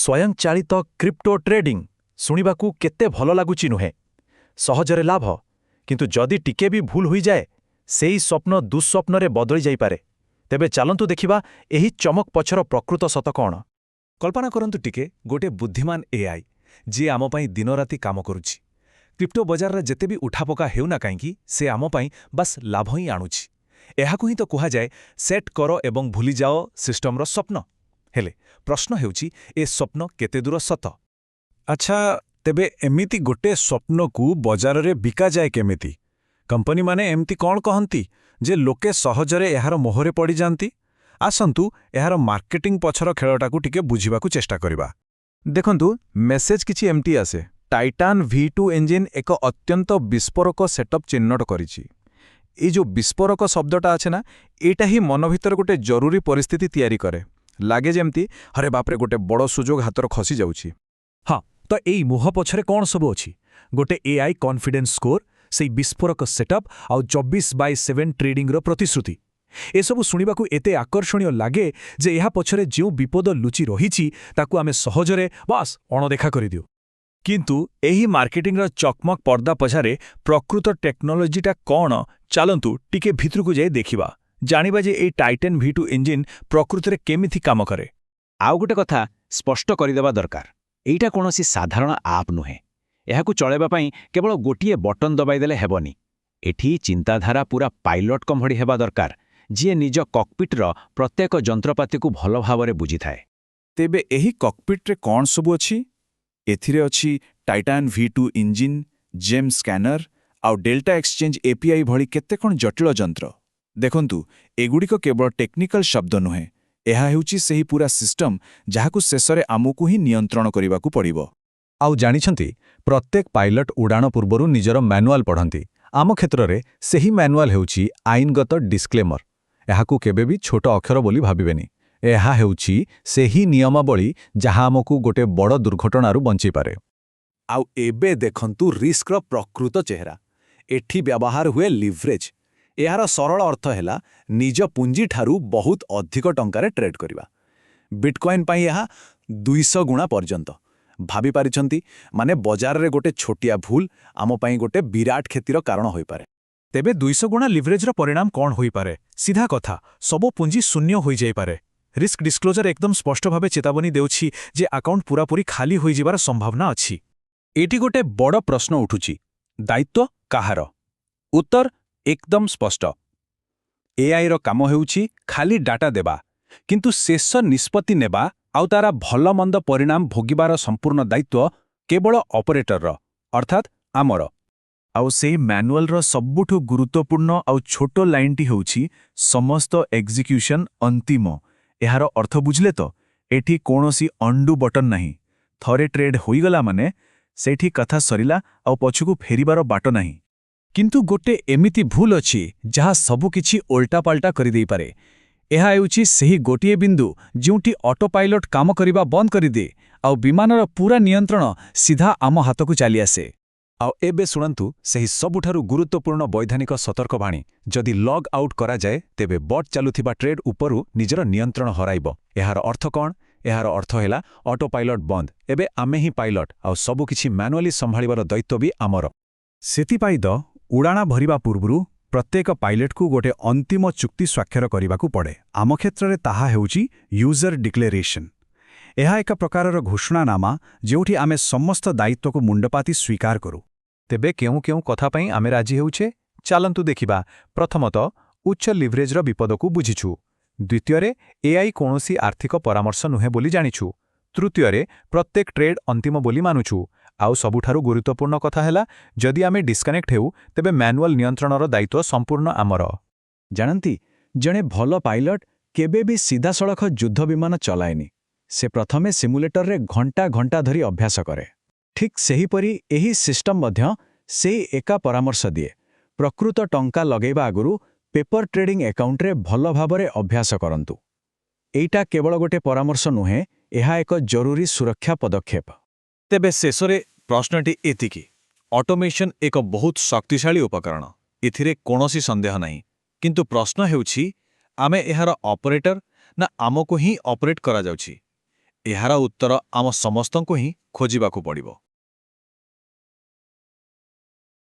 ସ୍ୱୟଂଚାଳିତ crypto trading ଶୁଣିବାକୁ କେତେ ଭଲ ଲାଗୁଛି ନୁହେଁ? ସହଜରେ ଲାଭ, କିନ୍ତୁ ଯଦି ଟିକେ ବି ଭୁଲ ହୋଇଯାଏ, ସେଇ ସ୍ୱପ୍ନ ଦୁଃସ୍ୱପ୍ନରେ ବଦଳି ଯାଇପାରେ। ତେବେ ଚାଲନ୍ତୁ ଦେଖିବା ଏହି ଚମକ ପଛର ପ୍ରକୃତ ସତ କ'ଣ। କଳ୍ପନା କରନ୍ତୁ ଟିକେ ଗୋଟିଏ ବୁଦ୍ଧିମାନ ଏଆଇ ଯିଏ ଆମ ପାଇଁ ଦିନରାତି କାମ କରୁଛି। କ୍ରିପ୍ଟୋ ବଜାରରେ ଯେତେ ବି ଉଠାପକା ହେଉନା କାହିଁକି, ସେ ଆମ ପାଇଁ ବାସ୍ ଲାଭ ହିଁ ଆଣୁଛି। ଏହାକୁ ହିଁ ତ କୁହାଯାଏ ସେଟ୍ କର ଏବଂ ଭୁଲିଯାଅ ସିଷ୍ଟମର ସ୍ୱପ୍ନ। ହେଲେ ପ୍ରଶ୍ନ ହେଉଛି, ଏ ସ୍ୱପ୍ନ କେତେ ଦୂର ସତ? ଆଚ୍ଛା, ତେବେ ଏମିତି ଗୋଟେ ସ୍ୱପ୍ନକୁ ବଜାରରେ ବିକାଯାଏ କେମିତି? କମ୍ପାନୀମାନେ ଏମିତି କ'ଣ କହନ୍ତି ଯେ ଲୋକେ ସହଜରେ ଏହାର ମୋହରେ ପଡ଼ିଯାଆନ୍ତି? ଆସନ୍ତୁ ଏହାର ମାର୍କେଟିଂ ପଛର ଖେଳଟାକୁ ଟିକେ ବୁଝିବାକୁ ଚେଷ୍ଟା କରିବା। ଦେଖନ୍ତୁ, ମେସେଜ କିଛି ଏମିତି ଆସେ, ଟାଇଟାନ୍ V2 ଇଞ୍ଜିନ୍ ଏକ ଅତ୍ୟନ୍ତ ବିସ୍ଫୋରକ ସେଟଅପ୍ ଚିହ୍ନଟ କରିଛି। ଏଇ ଯେଉଁ ବିସ୍ଫୋରକ ଶବ୍ଦଟା ଅଛି ନା, ଏଇଟା ହିଁ ମନ ଭିତରେ ଗୋଟେ ଜରୁରୀ ପରିସ୍ଥିତି ତିଆରି କରେ। ଲାଗେ ଯେମିତି ହରେ ବାପରେ ଗୋଟେ ବଡ଼ ସୁଯୋଗ ହାତର ଖସି ଯାଉଛି। ହଁ, ତ ଏଇ ମୁହ ପଛରେ କ'ଣ ସବୁ ଅଛି? ଗୋଟେ ଏଆଇ କନଫିଡେନ୍ସ ସ୍କୋର, ସେଇ ବିସ୍ଫୋରକ ସେଟଅପ୍ ଆଉ 24/7 ଟ୍ରେଡିଂର ପ୍ରତିଶ୍ରୁତି। ଏସବୁ ଶୁଣିବାକୁ ଏତେ ଆକର୍ଷଣୀୟ ଲାଗେ ଯେ ଏହା ପଛରେ ଯେଉଁ ବିପଦ ଲୁଚି ରହିଛି ତାକୁ ଆମେ ସହଜରେ ବାସ୍ ଅଣଦେଖା କରିଦେଉ। କିନ୍ତୁ ଏହି ମାର୍କେଟିଂର ଚକମକ ପର୍ଦ୍ଦା ପଛରେ ପ୍ରକୃତ ଟେକ୍ନୋଲୋଜିଟା କ'ଣ? ଚାଲନ୍ତୁ ଟିକେ ଭିତରକୁ ଯାଇ ଦେଖିବା, ଜାଣିବା ଯେ ଏଇ ଟାଇଟାନ୍ V2 ଇଞ୍ଜିନ୍ ପ୍ରକୃତରେ କେମିତି କାମ କରେ। ଆଉ ଗୋଟେ କଥା ସ୍ପଷ୍ଟ କରିଦେବା ଦରକାର, ଏଇଟା କୌଣସି ସାଧାରଣ ଆପ୍ ନୁହେଁ। ଏହାକୁ ଚଳାଇବା ପାଇଁ କେବଳ ଗୋଟିଏ ବଟନ୍ ଦବାଇଦେଲେ ହେବନି। ଏଠି ଚିନ୍ତାଧାରା ପୁରା ପାଇଲଟ୍ଙ୍କ ଭଳି ହେବା ଦରକାର, ଯିଏ ନିଜ କକ୍ପିଟ୍ର ପ୍ରତ୍ୟେକ ଯନ୍ତ୍ରପାତିକୁ ଭଲ ଭାବରେ ବୁଝିଥାଏ। ତେବେ ଏହି କକ୍ପିଟ୍ରେ କ'ଣ ସବୁ ଅଛି? ଏଥିରେ ଅଛି ଟାଇଟାନ୍ V2 ଇଞ୍ଜିନ୍, ଜେମ୍ ସ୍କାନର ଆଉ ଡେଲ୍ଟା ଏକ୍ସଚେଞ୍ଜ API ଭଳି କେତେ କ'ଣ ଜଟିଳ ଯନ୍ତ୍ର। ଦେଖନ୍ତୁ, ଏଗୁଡ଼ିକ କେବଳ ଟେକ୍ନିକାଲ ଶବ୍ଦ ନୁହେଁ, ଏହା ହେଉଛି ସେହି ପୁରା ସିଷ୍ଟମ ଯାହାକୁ ଶେଷରେ ଆମକୁ ହିଁ ନିୟନ୍ତ୍ରଣ କରିବାକୁ ପଡ଼ିବ। ଆଉ ଜାଣିଛନ୍ତି, ପ୍ରତ୍ୟେକ ପାଇଲଟ୍ ଉଡ଼ାଣ ପୂର୍ବରୁ ନିଜର ମ୍ୟାନୁଆଲ ପଢ଼ନ୍ତି। ଆମ କ୍ଷେତ୍ରରେ ସେହି ମ୍ୟାନୁଆଲ ହେଉଛି ଆଇନଗତ ଡିସ୍କ୍ଲେମର। ଏହାକୁ କେବେ ବି ଛୋଟ ଅକ୍ଷର ବୋଲି ଭାବିବେନି। ଏହା ହେଉଛି ସେହି ନିୟମାବଳୀ ଯାହା ଆମକୁ ଗୋଟେ ବଡ଼ ଦୁର୍ଘଟଣାରୁ ବଞ୍ଚାଇପାରେ। ଆଉ ଏବେ ଦେଖନ୍ତୁ ରିସ୍କର ପ୍ରକୃତ ଚେହେରା। ଏଠି ବ୍ୟବହାର ହୁଏ ଲିଭରେଜ୍। ଏହାର ସରଳ ଅର୍ଥ ହେଲା ନିଜ ପୁଞ୍ଜିଠାରୁ ବହୁତ ଅଧିକ ଟଙ୍କାରେ ଟ୍ରେଡ୍ କରିବା। ବିଟକଏନ୍ ପାଇଁ ଏହା 200 ଗୁଣା ପର୍ଯ୍ୟନ୍ତ। ଭାବିପାରିଛନ୍ତି, ମାନେ ବଜାରରେ ଗୋଟେ ଛୋଟିଆ ଭୁଲ ଆମ ପାଇଁ ଗୋଟେ ବିରାଟ କ୍ଷତିର କାରଣ ହୋଇପାରେ। ତେବେ 200 ଗୁଣା ଲିଭରେଜର ପରିଣାମ କ'ଣ ହୋଇପାରେ? ସିଧା କଥା, ସବୁ ପୁଞ୍ଜି ଶୂନ୍ୟ ହୋଇଯାଇପାରେ। ରିସ୍କ ଡିସ୍କ୍ଲୋଜର ଏକଦମ ସ୍ପଷ୍ଟ ଭାବେ ଚେତାବନୀ ଦେଉଛି ଯେ ଆକାଉଣ୍ଟ ପୂରାପୂରି ଖାଲି ହୋଇଯିବାର ସମ୍ଭାବନା ଅଛି। ଏଠି ଗୋଟେ ବଡ଼ ପ୍ରଶ୍ନ ଉଠୁଛି, ଦାୟିତ୍ୱ କାହାର? ଉତ୍ତର ଏକଦମ ସ୍ପଷ୍ଟ। ଏଆଇର କାମ ହେଉଛି ଖାଲି ଡାଟା ଦେବା, କିନ୍ତୁ ଶେଷ ନିଷ୍ପତ୍ତି ନେବା ଆଉ ତାର ଭଲମନ୍ଦ ପରିଣାମ ଭୋଗିବାର ସମ୍ପୂର୍ଣ୍ଣ ଦାୟିତ୍ୱ କେବଳ ଅପରେଟରର, ଅର୍ଥାତ୍ ଆମର। ଆଉ ସେଇ ମ୍ୟାନୁଆଲର ସବୁଠୁ ଗୁରୁତ୍ୱପୂର୍ଣ୍ଣ ଆଉ ଛୋଟ ଲାଇନଟି ହେଉଛି ସମସ୍ତ ଏକ୍ଜିକ୍ୟୁସନ୍ ଅନ୍ତିମ। ଏହାର ଅର୍ଥ ବୁଝିଲେ ତ? ଏଠି କୌଣସି ଅନ୍ଡୁ ବଟନ୍ ନାହିଁ। ଥରେ ଟ୍ରେଡ୍ ହୋଇଗଲା ମାନେ ସେଇଠି କଥା ସରିଲା, ଆଉ ପଛକୁ ଫେରିବାର ବାଟ ନାହିଁ। କିନ୍ତୁ ଗୋଟେ ଏମିତି ଭୁଲ ଅଛି ଯାହା ସବୁକିଛି ଓଲଟାପାଲଟା କରିଦେଇପାରେ। ଏହା ହେଉଛି ସେହି ଗୋଟିଏ ବିନ୍ଦୁ ଯେଉଁଠି ଅଟୋପାଇଲଟ୍ କାମ କରିବା ବନ୍ଦ କରିଦିଏ ଆଉ ବିମାନର ପୁରା ନିୟନ୍ତ୍ରଣ ସିଧା ଆମ ହାତକୁ ଚାଲିଆସେ। ଆଉ ଏବେ ଶୁଣନ୍ତୁ ସେହି ସବୁଠାରୁ ଗୁରୁତ୍ୱପୂର୍ଣ୍ଣ ବୈଧାନିକ ସତର୍କବାଣୀ। ଯଦି ଲଗ୍ ଆଉଟ୍ କରାଯାଏ, ତେବେ ବଟ୍ ଚାଲୁଥିବା ଟ୍ରେଡ୍ ଉପରୁ ନିଜର ନିୟନ୍ତ୍ରଣ ହରାଇବ। ଏହାର ଅର୍ଥ କ'ଣ? ଏହାର ଅର୍ଥ ହେଲା ଅଟୋପାଇଲଟ୍ ବନ୍ଦ। ଏବେ ଆମେ ହିଁ ପାଇଲଟ୍, ଆଉ ସବୁକିଛି ମ୍ୟାନୁଆଲି ସମ୍ଭାଳିବାର ଦାୟିତ୍ୱ ବି ଆମର। ସେଥିପାଇଁ ତ ଉଡ଼ାଣ ଭରିବା ପୂର୍ବରୁ ପ୍ରତ୍ୟେକ ପାଇଲଟ୍କୁ ଗୋଟେ ଅନ୍ତିମ ଚୁକ୍ତି ସ୍ୱାକ୍ଷର କରିବାକୁ ପଡ଼େ। ଆମ କ୍ଷେତ୍ରରେ ତାହା ହେଉଛି ୟୁଜର ଡିକ୍ଲେରେସନ୍। ଏହା ଏକ ପ୍ରକାରର ଘୋଷଣାନାମା ଯେଉଁଠି ଆମେ ସମସ୍ତ ଦାୟିତ୍ୱକୁ ମୁଣ୍ଡପାତି ସ୍ୱୀକାର କରୁ। ତେବେ କେଉଁ କେଉଁ କଥା ପାଇଁ ଆମେ ରାଜି ହେଉଛେ? ଚାଲନ୍ତୁ ଦେଖିବା। ପ୍ରଥମତଃ, ଉଚ୍ଚ ଲିଭରେଜର ବିପଦକୁ ବୁଝିଛୁ। ଦ୍ୱିତୀୟରେ, ଏଆଇ କୌଣସି ଆର୍ଥିକ ପରାମର୍ଶ ନୁହେଁ ବୋଲି ଜାଣିଛୁ। ତୃତୀୟରେ, ପ୍ରତ୍ୟେକ ଟ୍ରେଡ୍ ଅନ୍ତିମ ବୋଲି ମାନୁଛୁ। ଆଉ ସବୁଠାରୁ ଗୁରୁତ୍ୱପୂର୍ଣ୍ଣ କଥା ହେଲା, ଯଦି ଆମେ ଡିସ୍କନେକ୍ଟ ହେଉ, ତେବେ ମ୍ୟାନୁଆଲ ନିୟନ୍ତ୍ରଣର ଦାୟିତ୍ୱ ସମ୍ପୂର୍ଣ୍ଣ ଆମର। ଜାଣନ୍ତି, ଜଣେ ଭଲ ପାଇଲଟ୍ କେବେ ବି ସିଧାସଳଖ ଯୁଦ୍ଧ ବିମାନ ଚଲାଏନି। ସେ ପ୍ରଥମେ ସିମୁଲେଟରରେ ଘଣ୍ଟା ଘଣ୍ଟା ଧରି ଅଭ୍ୟାସ କରେ। ଠିକ୍ ସେହିପରି ଏହି ସିଷ୍ଟମ ମଧ୍ୟ ସେଇ ଏକା ପରାମର୍ଶ ଦିଏ। ପ୍ରକୃତ ଟଙ୍କା ଲଗାଇବା ଆଗରୁ ପେପର ଟ୍ରେଡିଂ ଆକାଉଣ୍ଟରେ ଭଲ ଭାବରେ ଅଭ୍ୟାସ କରନ୍ତୁ। ଏଇଟା କେବଳ ଗୋଟେ ପରାମର୍ଶ ନୁହେଁ, ଏହା ଏକ ଜରୁରୀ ସୁରକ୍ଷା ପଦକ୍ଷେପ। ତେବେ ଶେଷରେ ପ୍ରଶ୍ନଟି ଏତିକି, ଅଟୋମେସନ୍ ଏକ ବହୁତ ଶକ୍ତିଶାଳୀ ଉପକରଣ, ଏଥିରେ କୌଣସି ସନ୍ଦେହ ନାହିଁ। କିନ୍ତୁ ପ୍ରଶ୍ନ ହେଉଛି, ଆମେ ଏହାର ଅପରେଟର ନା ଆମକୁ ହିଁ ଅପରେଟ୍ କରାଯାଉଛି? ଏହାର ଉତ୍ତର ଆମ ସମସ୍ତଙ୍କୁ ହିଁ ଖୋଜିବାକୁ ପଡ଼ିବ।